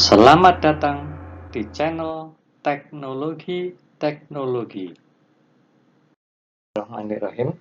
Selamat datang di channel Teknologi. Bismillahirrahmanirrahim.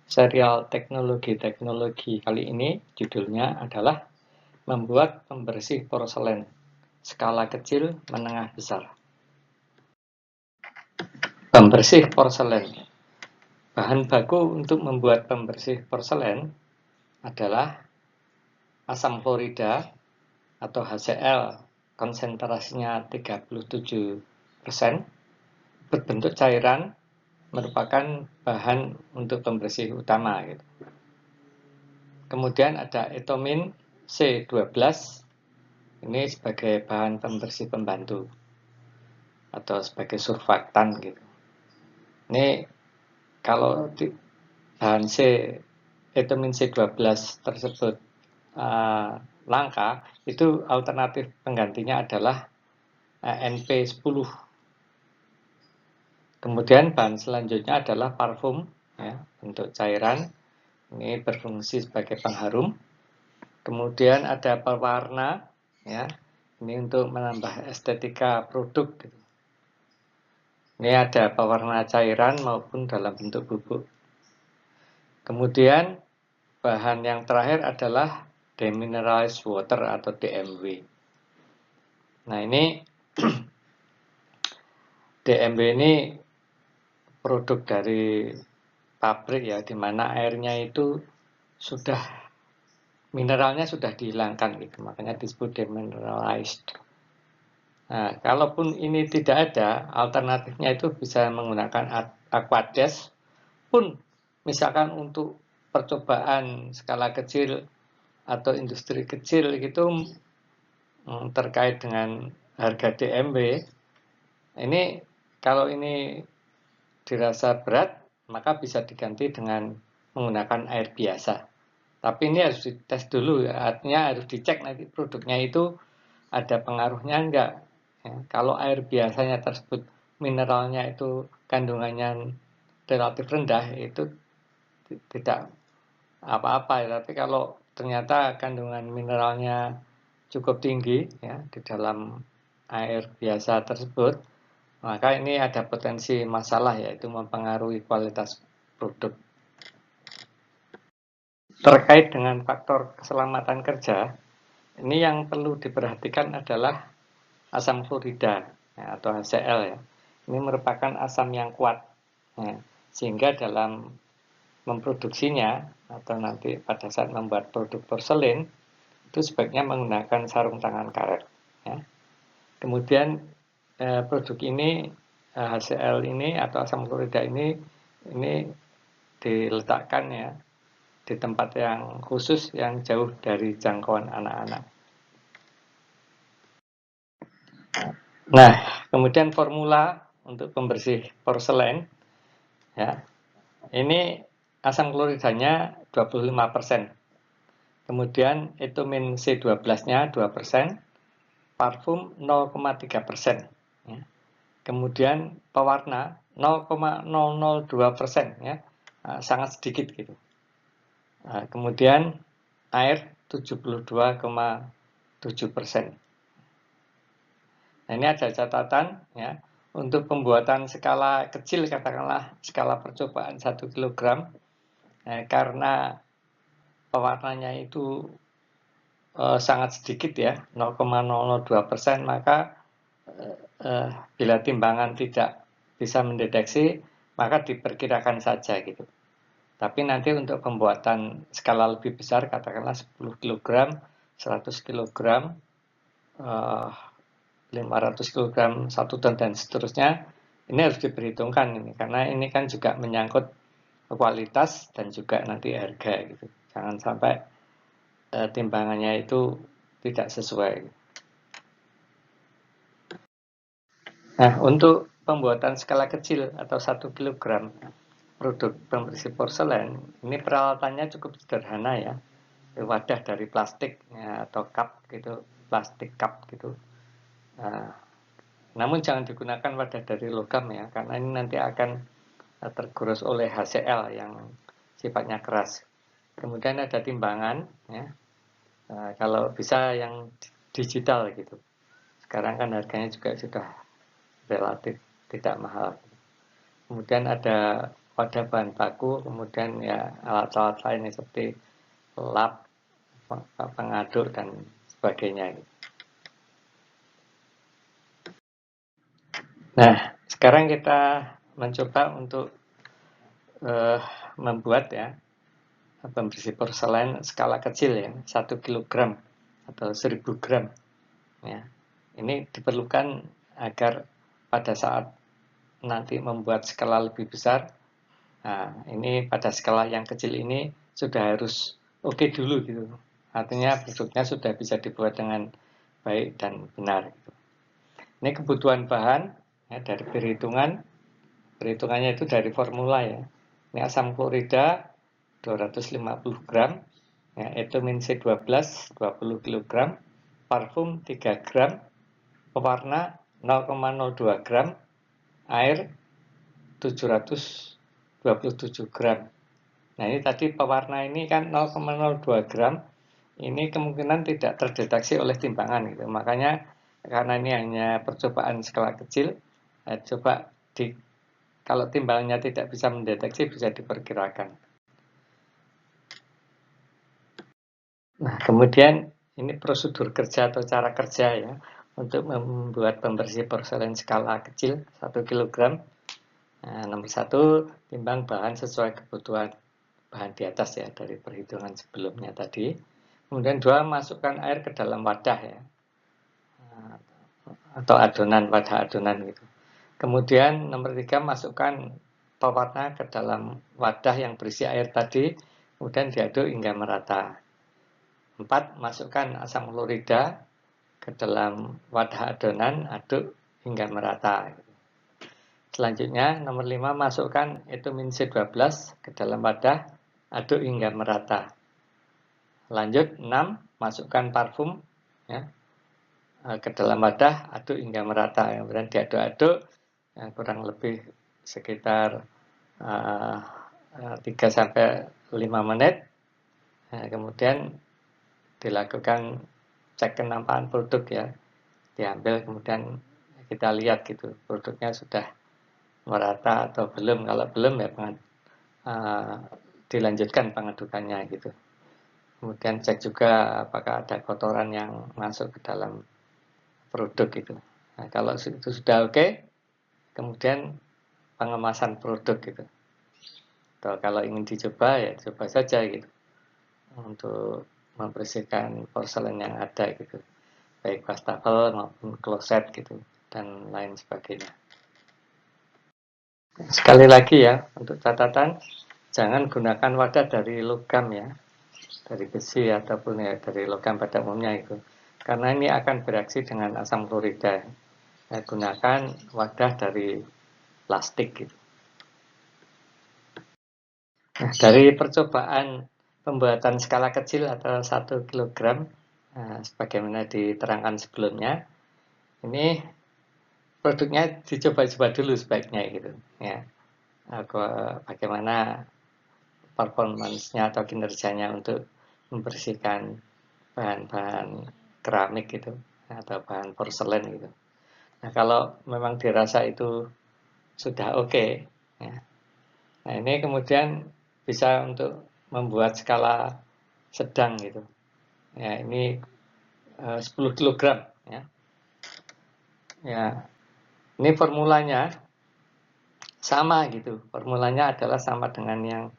Serial teknologi kali ini judulnya adalah membuat pembersih porselen skala kecil, menengah, besar. Pembersih porselen. Bahan baku untuk membuat pembersih porselen adalah asam klorida atau HCl, konsentrasinya 37%, berbentuk cairan, merupakan bahan untuk pembersih utama. Kemudian ada etomin C12, ini sebagai bahan pembersih pembantu atau sebagai surfaktan. Ini kalau bahan etomin C12 tersebut langka, itu alternatif penggantinya adalah NP10. Kemudian bahan selanjutnya adalah parfum, bentuk cairan, ini berfungsi sebagai pengharum. Kemudian ada pewarna, ini untuk menambah estetika produk. Ini ada pewarna cairan maupun dalam bentuk bubuk. Kemudian bahan yang terakhir adalah demineralized water atau DMW. Nah, ini DMW ini produk dari pabrik di mana airnya itu mineralnya sudah dihilangkan, makanya disebut demineralized. Nah, kalaupun ini tidak ada, alternatifnya itu bisa menggunakan aquades, pun misalkan untuk percobaan skala kecil atau industri kecil terkait dengan harga DMW, ini kalau ini dirasa berat, maka bisa diganti dengan menggunakan air biasa. Tapi ini harus dites dulu, artinya harus dicek nanti produknya itu ada pengaruhnya enggak. Kalau air biasanya tersebut mineralnya itu kandungannya relatif rendah, itu tidak apa-apa. Tapi kalau ternyata kandungan mineralnya cukup tinggi di dalam air biasa tersebut, maka ini ada potensi masalah, yaitu mempengaruhi kualitas produk. Terkait dengan faktor keselamatan kerja, ini yang perlu diperhatikan adalah asam klorida atau HCl. Ini merupakan asam yang kuat, sehingga dalam memproduksinya atau nanti pada saat membuat produk porselen itu sebaiknya menggunakan sarung tangan karet. Kemudian produk ini HCl ini atau asam klorida ini diletakkan di tempat yang khusus yang jauh dari jangkauan anak-anak. Nah, kemudian formula untuk pembersih porselen, ini asam kloridanya 25%, kemudian etomin C12-nya 2%, parfum 0,3%, kemudian pewarna 0,002%, sangat sedikit gitu. Kemudian air 72,7%. Nah, ini ada catatan untuk pembuatan skala kecil, katakanlah skala percobaan 1 kg, karena pewarnanya itu sangat sedikit 0,002%, maka bila timbangan tidak bisa mendeteksi, maka diperkirakan saja gitu. Tapi nanti untuk pembuatan skala lebih besar, katakanlah 10 kg, 100 kg, 500 kg, 1 ton dan seterusnya, ini harus diperhitungkan ini, karena ini kan juga menyangkut kualitas dan juga nanti harga gitu. Jangan sampai timbangannya itu tidak sesuai. Nah, untuk pembuatan skala kecil atau 1 kg produk pembersih porselen, ini peralatannya cukup sederhana wadah dari plastik atau cup gitu, plastik cup gitu. Namun jangan digunakan wadah dari logam karena ini nanti akan tergerus oleh HCl yang sifatnya keras. Kemudian ada timbangan, kalau bisa yang digital gitu. Sekarang kan harganya juga sudah relatif tidak mahal. Kemudian ada wadah bahan baku, kemudian ya alat-alat lainnya seperti lap, pengaduk dan sebagainya. Nah, sekarang kita mencoba untuk membuat ya pembersih porselen skala kecil ya, 1 kg atau 1000 gram ya. Ini diperlukan agar pada saat nanti membuat skala lebih besar, nah ini pada skala yang kecil ini sudah harus oke dulu gitu. Artinya produknya sudah bisa dibuat dengan baik dan benar gitu. Ini kebutuhan bahan ya, dari perhitungannya itu dari formula ya. Ini asam klorida 250 gram, ya, etomin C12 20 kg, parfum 3 gram, pewarna 0,02 gram, air 727 gram. Nah ini tadi pewarna ini kan 0,02 gram, ini kemungkinan tidak terdeteksi oleh timbangan gitu. Makanya karena ini hanya percobaan skala kecil, coba kalau timbangannya tidak bisa mendeteksi bisa diperkirakan. Nah kemudian ini prosedur kerja atau cara kerja ya untuk membuat pembersih porselen skala kecil 1 kg. Nah, nomor 1, timbang bahan sesuai kebutuhan bahan di atas ya dari perhitungan sebelumnya tadi. Kemudian 2, masukkan air ke dalam wadah ya atau adonan, wadah adonan gitu. Kemudian nomor 3, masukkan pewarna ke dalam wadah yang berisi air tadi, kemudian diaduk hingga merata. 4, masukkan asam klorida ke dalam wadah adonan, aduk hingga merata. Selanjutnya, nomor 5, masukkan etomin C12 ke dalam wadah, aduk hingga merata. Lanjut, 6, masukkan parfum ya, ke dalam wadah, aduk hingga merata. Kemudian diaduk-aduk ya, kurang lebih sekitar 3-5 menit. Nah, kemudian dilakukan cek kenampakan produk ya, diambil kemudian kita lihat gitu produknya sudah merata atau belum. Kalau belum ya dilanjutkan pengadukannya gitu. Kemudian cek juga apakah ada kotoran yang masuk ke dalam produk gitu. Nah, kalau itu sudah oke, kemudian pengemasan produk gitu. Atau kalau ingin dicoba ya coba saja gitu untuk membersihkan porselen yang ada gitu, baik wastafel maupun kloset gitu dan lain sebagainya. Sekali lagi ya untuk catatan, jangan gunakan wadah dari logam ya, dari besi ataupun ya dari logam pada umumnya itu, karena ini akan bereaksi dengan asam klorida. Ya, gunakan wadah dari plastik gitu. Nah, dari percobaan pembuatan skala kecil atau 1 kg, sebagaimana diterangkan sebelumnya, ini produknya dicoba-coba dulu sebaiknya gitu ya. Bagaimana performance-nya atau kinerjanya untuk membersihkan bahan-bahan keramik gitu atau bahan porselen gitu. Nah, kalau memang dirasa itu sudah oke, ya. Nah, ini kemudian bisa untuk membuat skala sedang gitu. Ya, ini 10 kg ya. Ya, ini formulanya sama gitu. Formulanya adalah sama dengan yang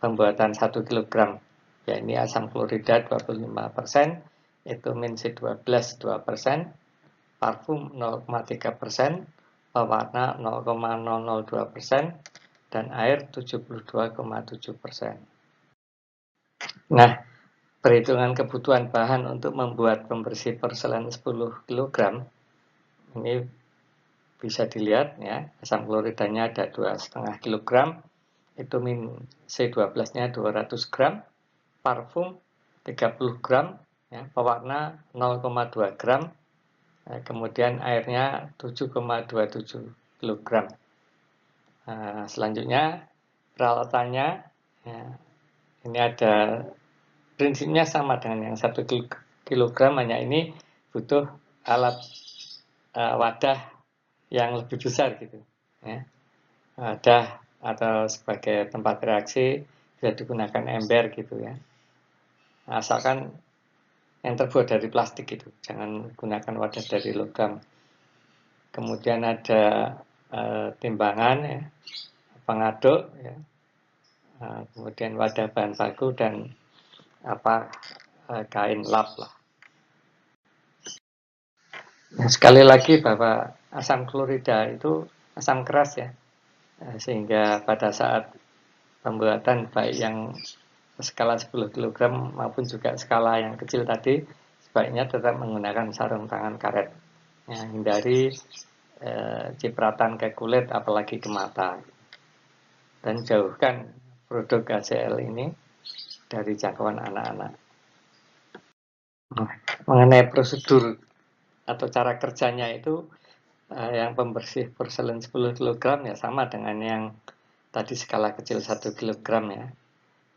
pembuatan 1 kg. Ya, ini asam klorida 25%, etomin C12 2%, parfum 0,3%, pewarna 0,002%, dan air 72,7%. Nah, perhitungan kebutuhan bahan untuk membuat pembersih porselen 10 kg ini bisa dilihat ya, asam kloridanya ada 2,5 kg, etomin C12-nya 200 gram, parfum 30 gram, ya, pewarna 0,2 gram, kemudian airnya 7,27 kg. Nah, selanjutnya peralatannya ya, ini ada prinsipnya sama dengan yang 1 kg, hanya ini butuh alat wadah yang lebih besar gitu ya. Wadah atau sebagai tempat reaksi bisa digunakan ember gitu ya, asalkan yang terbuat dari plastik gitu, jangan gunakan wadah dari logam. Kemudian ada timbangan ya, pengaduk ya, kemudian wadah bahan baku dan kain lap lah. Nah, sekali lagi bahwa asam klorida itu asam keras ya, sehingga pada saat pembuatan baik yang skala 10 kg maupun juga skala yang kecil tadi sebaiknya tetap menggunakan sarung tangan karet ya, hindari cipratan ke kulit apalagi ke mata, dan jauhkan produk HCl ini dari jangkauan anak-anak. Mengenai prosedur atau cara kerjanya itu, yang pembersih porselen 10 kg ya sama dengan yang tadi skala kecil 1 kg ya.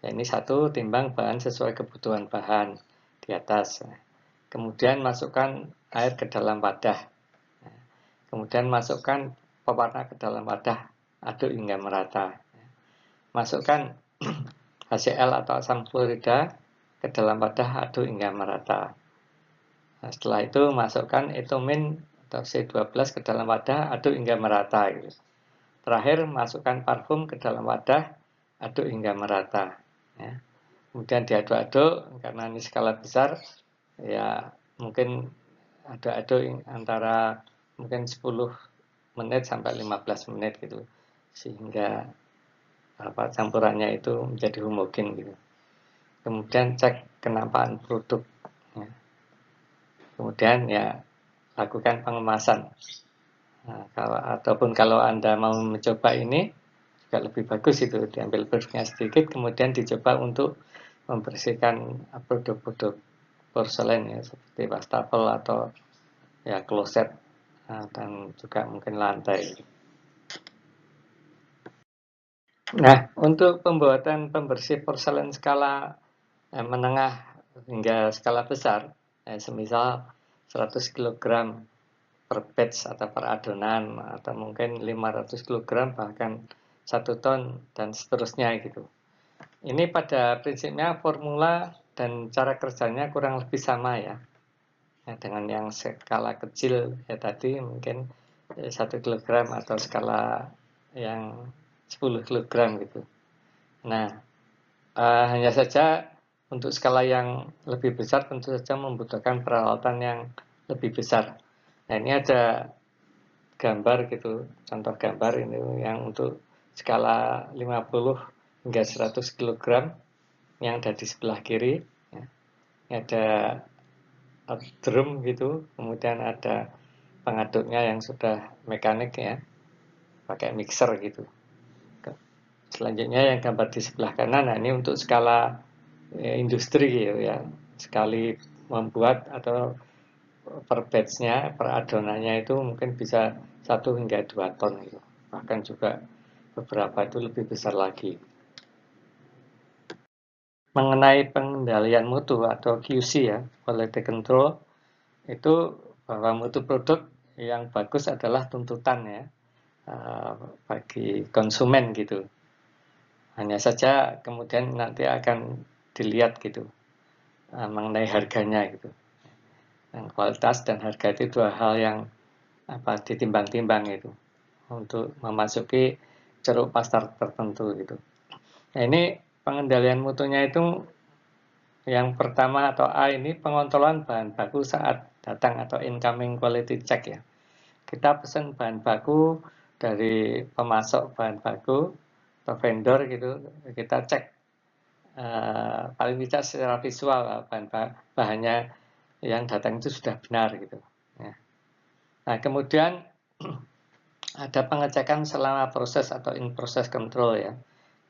Ini satu, timbang bahan sesuai kebutuhan bahan di atas. Kemudian masukkan air ke dalam wadah. Kemudian masukkan pewarna ke dalam wadah, aduk hingga merata. Masukkan HCl atau asam klorida ke dalam wadah, aduk hingga merata. Nah, setelah itu masukkan etomin atau C12 ke dalam wadah, aduk hingga merata. Gitu. Terakhir masukkan parfum ke dalam wadah, aduk hingga merata. Ya. Kemudian diaduk-aduk, karena ini skala besar, ya mungkin aduk-aduk antara mungkin 10 menit sampai 15 menit gitu, sehingga campurannya itu menjadi homogen gitu. Kemudian cek kenampaan produk. Ya. Kemudian ya lakukan pengemasan. Nah, kalau Anda mau mencoba ini juga lebih bagus itu diambil produknya sedikit, kemudian dicoba untuk membersihkan produk-produk porselen ya seperti wastafel atau ya kloset dan juga mungkin lantai. Nah, untuk pembuatan pembersih porselen skala menengah hingga skala besar, semisal 100 kg per batch atau per adonan, atau mungkin 500 kg bahkan 1 ton dan seterusnya gitu. Ini pada prinsipnya formula dan cara kerjanya kurang lebih sama ya. Nah, dengan yang skala kecil ya tadi mungkin 1 kg atau skala yang 10 kg gitu. Nah, hanya saja untuk skala yang lebih besar tentu saja membutuhkan peralatan yang lebih besar. Nah, ini ada gambar gitu, contoh gambar ini yang untuk skala 50 hingga 100 kg yang ada di sebelah kiri ya. Ini ada drum gitu, kemudian ada pengaduknya yang sudah mekanik ya, pakai mixer gitu. Selanjutnya yang gambar di sebelah kanan, nah ini untuk skala industri gitu ya, sekali membuat atau per batch-nya, per adonannya itu mungkin bisa 1 hingga 2 ton gitu. Bahkan juga beberapa itu lebih besar lagi. Mengenai pengendalian mutu atau QC ya, quality control, itu bahwa mutu produk yang bagus adalah tuntutan ya bagi konsumen gitu. Hanya saja kemudian nanti akan dilihat gitu mengenai harganya gitu. Dan kualitas dan harga itu dua hal yang ditimbang-timbang itu untuk memasuki ceruk pasar tertentu gitu. Nah, ini pengendalian mutunya itu yang pertama atau A ini pengontrolan bahan baku saat datang atau incoming quality check ya. Kita pesan bahan baku dari pemasok bahan baku atau vendor gitu, kita cek paling tidak secara visual bahannya yang datang itu sudah benar gitu. Ya. Nah, kemudian ada pengecekan selama proses atau in process control ya.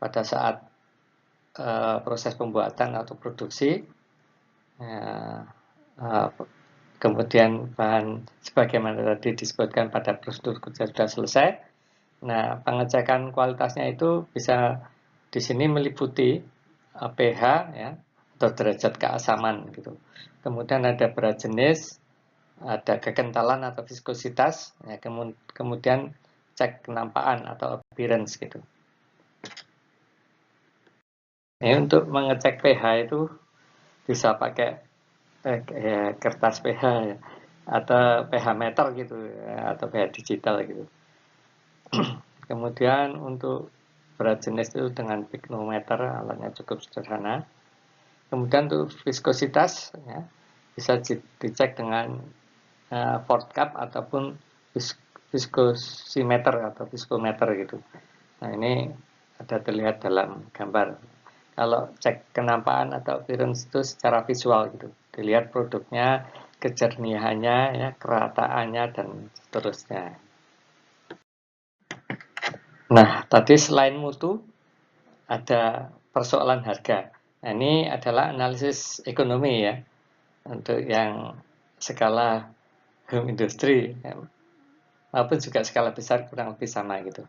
Pada saat proses pembuatan atau produksi, ya, kemudian bahan sebagaimana tadi disebutkan pada prosedur kerja sudah selesai. Nah, pengecekan kualitasnya itu bisa di sini meliputi pH ya atau derajat keasaman gitu. Kemudian ada berat jenis, ada kekentalan atau viskositas, ya, kemudian cek kenampakan atau appearance gitu. Ini untuk mengecek pH itu bisa pakai kertas pH ya, atau pH meter gitu ya, atau pH digital gitu. Kemudian untuk berat jenis itu dengan pignometer, alatnya cukup sederhana. Kemudian untuk viskositas ya, bisa dicek dengan Ford Cup ataupun viskosimeter atau viskometer gitu. Nah ini ada terlihat dalam gambar. Kalau cek kenampakan atau appearance itu secara visual gitu, dilihat produknya, kejernihannya, ya, kerataannya dan seterusnya. Nah tadi selain mutu ada persoalan harga. Nah, ini adalah analisis ekonomi ya, untuk yang skala home industry ya, maupun juga skala besar kurang lebih sama gitu.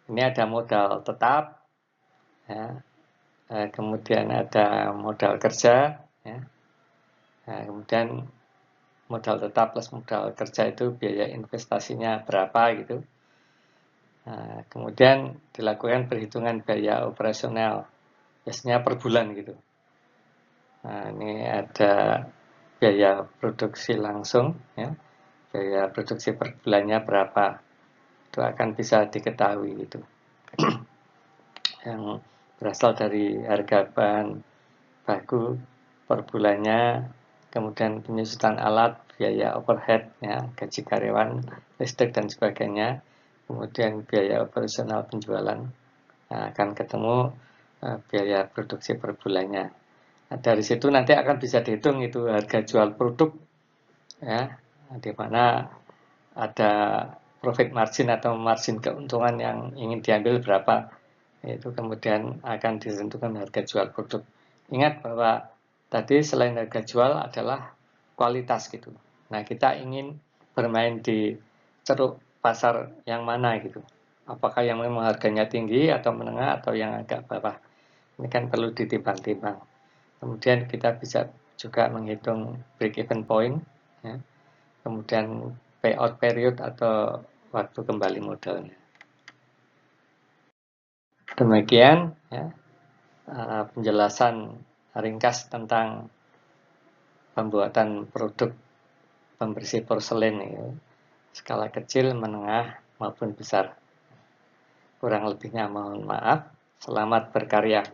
Ini ada modal tetap, ya, kemudian ada modal kerja, ya, nah, kemudian modal tetap plus modal kerja itu biaya investasinya berapa gitu. Nah, kemudian dilakukan perhitungan biaya operasional, biasanya per bulan gitu. Nah, ini ada biaya produksi langsung, ya, biaya produksi per bulannya berapa, itu akan bisa diketahui gitu. Yang berasal dari harga bahan baku per bulannya, kemudian penyusutan alat, biaya overhead, ya, gaji karyawan, listrik dan sebagainya, kemudian biaya operasional penjualan, nah, akan ketemu biaya produksi per bulannya. Nah, dari situ nanti akan bisa dihitung itu harga jual produk, ya, di mana ada profit margin atau margin keuntungan yang ingin diambil berapa, itu kemudian akan ditentukan harga jual produk. Ingat bahwa tadi selain harga jual adalah kualitas gitu. Nah kita ingin bermain di ceruk pasar yang mana gitu. Apakah yang memang harganya tinggi atau menengah atau yang agak bawah. Ini kan perlu ditimbang-timbang. Kemudian kita bisa juga menghitung break even point, ya. Kemudian payout period atau waktu kembali modalnya. Demikian ya, penjelasan ringkas tentang pembuatan produk pembersih porselen ya, skala kecil, menengah maupun besar. Kurang lebihnya mohon maaf. Selamat berkarya.